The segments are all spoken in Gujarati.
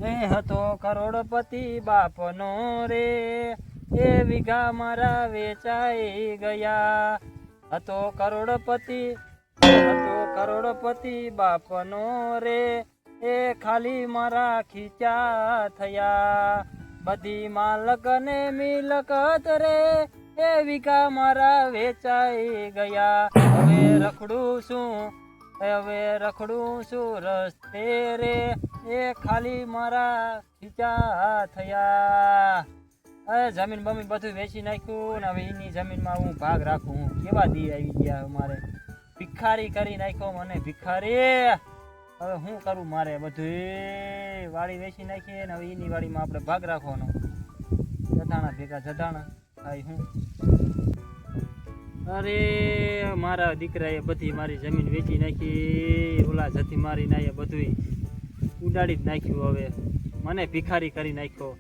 એ હતો કરોડપતિ બાપનો રે, એ વીઘા મારા વેચાઈ ગયા. હતો કરોડપતિ બાપનો રે, એ ખાલી મારા ખીચા થયા. બધી માલક ને મિલકત રે, એ વીઘા મારા વેચાઈ ગયા. હવે રખડું છું રસ્તે રે, એ ખાલી મારા ખીચા થયા. હવે જમીન બમીન બધું વેચી નાખ્યું ને હવે એની જમીનમાં હું ભાગ રાખું. કેવા દી આવી ગયા મારે, ભિખારી કરી નાખ્યો મને ભિખારી. હવે શું કરું, મારે બધું વાડી વેચી નાખીએ ને હવે એની વાડીમાં આપણે ભાગ રાખવાનો. જધાણા ભેગા જધાણા થાય હું. અરે મારા દીકરાએ બધી મારી જમીન વેચી નાખી, ઓલા જતી મારી નાએ બધું ઉડાડી જ નાખ્યું. હવે મને ભિખારી કરી નાખ્યો.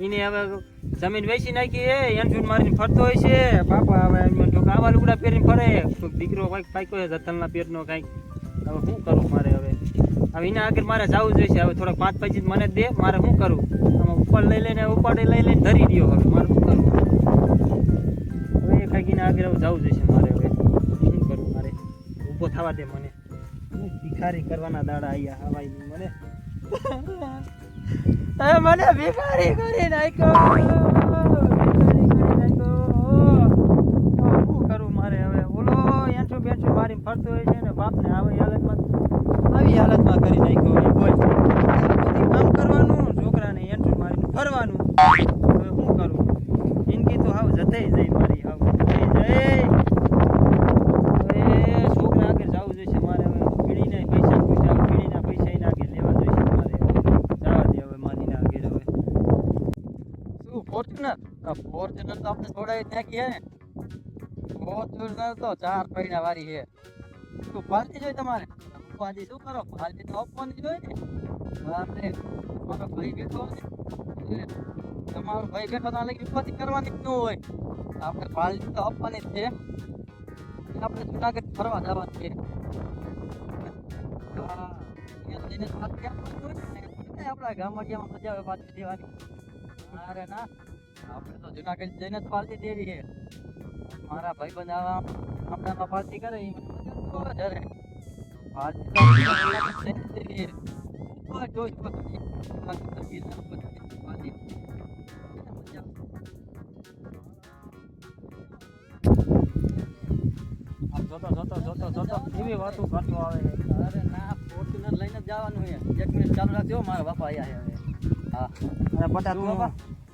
એને હવે જમીન વેચી નાખી, એ એન્ટ્રી મારીને ફરતો હોય છે બાપા. હવે આવા લુગડા પહેરીને ફરે, દીકરો કંઈક પાક્યો છે જતનના પેટનો કંઈક. હવે શું કરું મારે, હવે એના આગળ મારે જવું જોઈશે. હવે થોડાક 5-5 મને દે, મારે શું કરું? આમાં ઉપર લઈ લઈને ધરી દો. હવે મારે શું કરું? હવે એ કાંઈક એના આગળ જવું જોઈશે મારે. હવે શું કરું મારે? ઊભો થવા દે મને. ભિખારી કરવાના દાડા આવ્યા હવાઈ મને. મને ભિખારી કરી નાખ્યો. શું કરું મારે હવે? ઓલો એન્ટ્રો બેન્ટ્રો મારી ફરતો હોય છે ને બાપને આવી હાલતમાં કરી નાખ્યો. બોલ, કામ કરવાનું, છોકરાને એન્ટ્રો મારીને ફરવાનું. હવે શું કરું? જિંદગી તો હાવ જતાઈ જાય મારી, હાવ જતાઈ જાય. હવે છોકરા આગળ જવું જોઈશે મારે. હવે પીડીના પૈસા એના આગળ લેવા જોઈશે મારે. જવા દે હવે મારીના આગળ. હવે શું ફોર્ચ્યુનર તો આપણે છોડાવી નાખી હે. ફોર્ચ્યુનર તો 4 પૈડા વાળી છે. શું પાર્ટી જોઈએ તમારે? ઉપાધિ શું કરો? પાર્ટી તો આપવાની જોઈએ ને. બાપરે, તમારો ભાઈ બેઠો ને, તમારો ભાઈ બેઠો તો લગી ઉપાધિ કરવાની જ ન હોય. આપણે પાર્ટી તો આપવાની જ છે. આપણે જુનાગઢ ફરવા જવાનું છે. હા, અહીંયા જઈને પાર્ટી આપવાની હોય ને, આપણા ગામડિયામાં મજા આવે પાર્ટી દેવાની. અરે ના, આપણે તો જુનાગઢ જઈને જ પાર્ટી દેવી છે. મારા ભાઈ બંધ આપણામાં પાર્ટી કરે એ જરે પાર્ટી જોતો એવી વાતો કરતો આવે. અરે ના, ફોર્ચ્યુનર લઈને જ જવાનું છે. 1 મિનિટ ચાલુ રાખજો, મારા બાપા આયા છે. હા, અરે બટા તું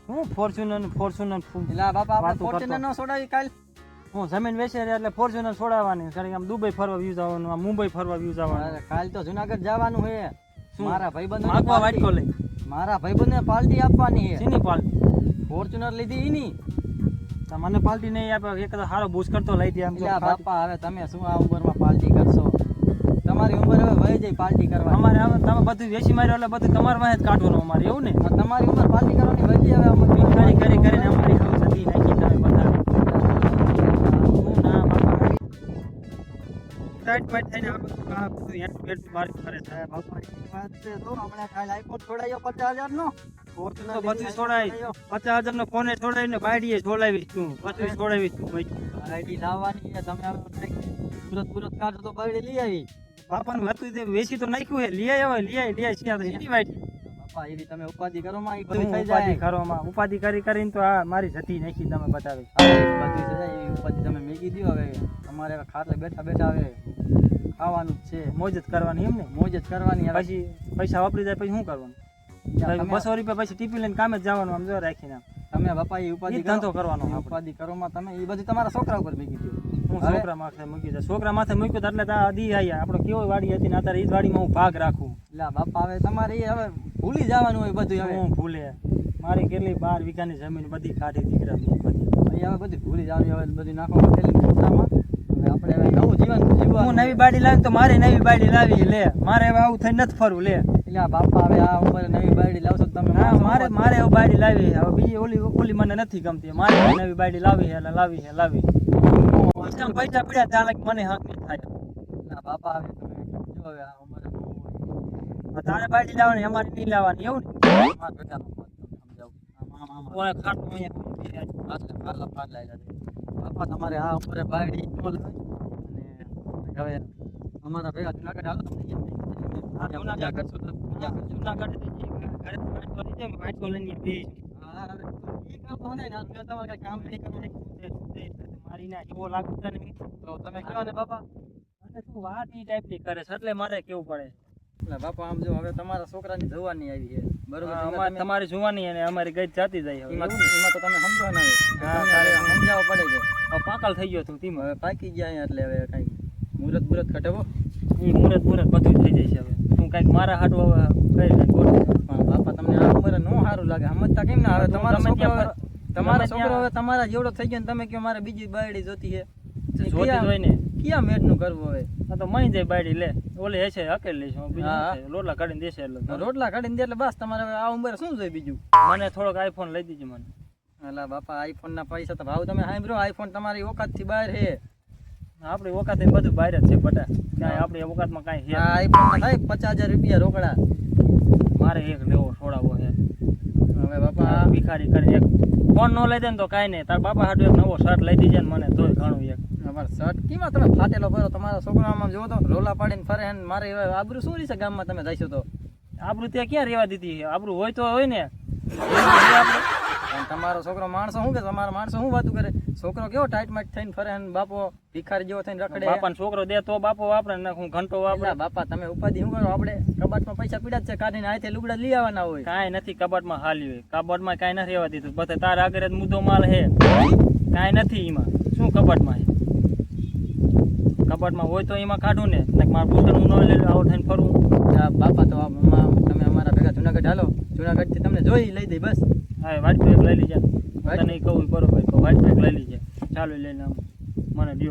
હું ફોર્ચ્યુનર એલા બાપા આપણે ફોર્ચ્યુનર નો છોડાવી કાલ. હું જમીન વેચે એટલે ફોર્ચ્યુનર છોડાવવાની. કારણ કે આમ દુબઈ ફરવા વ્યૂ જવાનું, આમ મુંબઈ ફરવા વ્યૂ જવાનું. અરે કાલ તો જુનાગઢ જવાનું છે. મારા ભાઈબંધ માગવા વાટકો લઈ, મારા ભાઈબંધને પાર્ટી આપવાની છે. શેની પાર્ટી? ફોર્ચ્યુનર લીધી એની. મને પાર્ટી નહીં આપે, એક સારો બૂસ કરતો લઈ દે. બાપા હવે તમે શું આ ઉંમરમાં પાર્ટી કરશો? તમારી ઉંમર હવે વહી જાય પાર્ટી કરવા. અમારે હવે તમે બધું વેચી માર્યો એટલે બધું તમારા વાહે જ કાઢવાનું અમારે, એવું ને? તમારી ઉંમર પાર્ટી કરવાની વહી જાય. હવે કરીને અમારી સતી નાખી તમે બધા. ટાઈટ થઈને આ બધું એટ મારી કરે છે. બાપાની વાત છે તો હમણાં કાલ આઈફોન છોડાયો 50,000 નો. ફોર્ચ્યુનર બધું છોડાય. 50,000 નો ફોને છોડાવીને બાયડીએ છોડાવી તું, બધું છોડાવી તું. બાયડી લાવવાની છે તમે. સુરત કાઢો તો બાયડી લઈ આવી. બાપાનું હતું તે વેચી તો નાખ્યું હે. લઈ આવ્યા એની બાયડી. બાપા એવી તમે ઉપાધિ કરો માં એ બધું થઈ જાય. ઉપાધિ કરીને તો આ મારી જતી નાખી તમે બતાવે. બધું થઈ જાય એવી ઉપાધિ તમે મેગી દો. હવે અમારે ખાટલે બેઠા હવે ખાવાનું જ છે. મોજ જ કરવાની. એમ ને, મોજ જ કરવાની. પછી પૈસા વાપરી જાય પછી શું કરવાનું? 200 રૂપિયા પછી ટીપી લઈને કામે જ જવાનું. આમ જો રાખીને તમે બાપા એ ઉપાધિ ધંધો કરવાનો. ઉપાધિ કરો માં તમે એ બધું તમારા છોકરા ઉપર મૂકી દો. હું છોકરા માથે મૂકી દઉં. છોકરા માથે મૂક્યું એટલે દી આવ્યા. આપણે કેવો વાડી હતી ને અત્યારે એ વાડીમાં હું ભાગ રાખું. એટલે બાપા હવે તમારે હવે ભૂલી જવાનું હોય બધું. હવે હું ભૂલે મારી કેટલી 12 વીઘાની જમીન બધી કાઢી દીકરા બધી. હવે બધું ભૂલી જવાનું. હવે બધું નાખો છોકરામાં. આપણે હવે નવું જીવન જીવવા. હું નવી બાડી લાવી તો મારે નવી બાડી લાવી લે. મારે હવે આવું થઈ નથી ફરવું લે. એટલે બાપા હવે આ ઉંમરે નવી બાડી લાવશો તમે? હા, મારે હવે બાડી લાવી. હવે બીજી ઓલી મને નથી ગમતી. મારે નવી બાડી લાવી લાવી. પૈસા પડ્યા ત્યાં મને હક નહીં થાય. ના બાપા હવે તમે જો હવે આ ઉંમરે તારે બાયડી લાવવાની અમારે નહીં લાવવાની એવું ને મારા ભેગાનો વાત તમે સમજાવો. ઓય ખાટું અહીંયા બાપા તમારે આ ઉપર બાયડી ન લેવાય. અને હવે અમારા ભેગા જુનાગઢ હાલો તમને એમ નહીં. આ જૂનાગઢ કરશો તો જૂનાગઢ ઘરે વાટકો લઈ જાય વાટકો લઈને પી હા, ઈ કામ તો નહીં ને, મેં તમારે કાંઈ કામ નહીં કરવું. મારી ના એવો લાગુ તને તો તમે કહો ને બાપા. અને તું વાત ઈ ટાઈપની કરે છે એટલે મારે કેવું પડે એટલે બાપા આમ જો હવે તમારા છોકરાની જવાની આવી છે બરોબર. અમારે તમારી જોવાની અને અમારી ગઈ જાતી જાય હવે. એમાં તો તમે સમજો ને હવે. હા, તમારે સમજાવવા પડે છે. હવે પાકલ થઈ ગયો તું તીમ હવે પાકી ગયા અહીંયા એટલે હવે કાંઈ મુહૂર્ત બુરત ખટવો. ઈ મુરત બધું થઈ જાય છે હવે તું કઈક મારા હાટું હવે કઈ કઈ બોલ પણ બાપા તમને આ ઉંમરે નો સારું લાગે સમજતા કેમ ના? હવે તમારો છોકરો હવે તમારા જેવડો થઈ ગયો ને તમે કહો મારે બીજી બાયડી જોતી છે. જોતી જ હોય ને ક્યાં મેટનું કરવું હવે? આ તો મહી જાય બાયડી લે ઓલે હશે હકેલ લઈશું બીજું હા. શું છે? લોટલા કાઢીને દેશે એટલે રોટલા કાઢીને દે એટલે બસ તમારે હવે આ ઉંમરે શું જોઈએ બીજું? મને થોડોક આઈફોન લઈ દીજો મને અલા બાપા આઈફોન ના પૈસા તો ભાવ તમે સાંભળ્યો, આઈફોન તમારી ઓકાત થી બહાર છે. આપણી વખત બધું બહાર જ છે બટા કાંઈ આપણી વખતમાં કાંઈ છે આ આઈફોન ના થાય 50,000 રૂપિયા રોકડા. મારે એક લેવો છોડાવો છે હવે બાપા ભિખારી કરીને એક ફોન નો લઈ દે ને તો કાંઈ નહીં તાર બાપા હાટુ એક નવો શર્ટ લઈ દીજે ને મને તોય ઘણું એક અમાર શર્ટ કેમાં તમે ફાટેલો ભરો? તમારા છોકરામાં જોવો તો રોલા પાડીને ફરે ને મારે હવે આબરૂ શું રહેશે ગામમાં તમે જઈશો તો? આબરૂ ત્યાં ક્યાં રહેવા દીધી છે આબરૂ હોય તો હોય ને અને તમારો છોકરો માણસો શું કે તમારા માણસો શું વાતું કરે? છોકરો કેવો ટાઈટ માઈટ થઈને ફરે ને બાપો ભિખારી જેવો થઈને રખડે. બાપાનો છોકરો દે તો બાપો વાપરે ને હું ઘંટો વાપરે અલા બાપા તમે ઉપાધિ શું કરો? આપણે કબાટમાં પૈસા પીડા જ છે, કાઢીને આયથી લુગડા લઈ આવવાના હોય. કાંઈ નથી કબાટમાં હાલ્યું હોય કબાટમાં કાંઈ નથી રહેવા દીધું બધે તાર આગળ જ મુદ્દો માલ હે કાંઈ નથી એમાં શું કબાટમાં હે કબાટમાં હોય તો એમાં કાઢું ને મારા પુસ્તક હું ન લઈ આવું થઈને ફરવું આ બાપા તો તમે અમારા ભેગા જુનાગઢ હાલો, જુનાગઢ થી તમને જોઈ લઈ દઈ બસ. હા વાટકો એક લઈ લીજે તને કહું બરોબર વાટકો એક લઈ લીજે ચાલુ લઈને આમ મને દિયો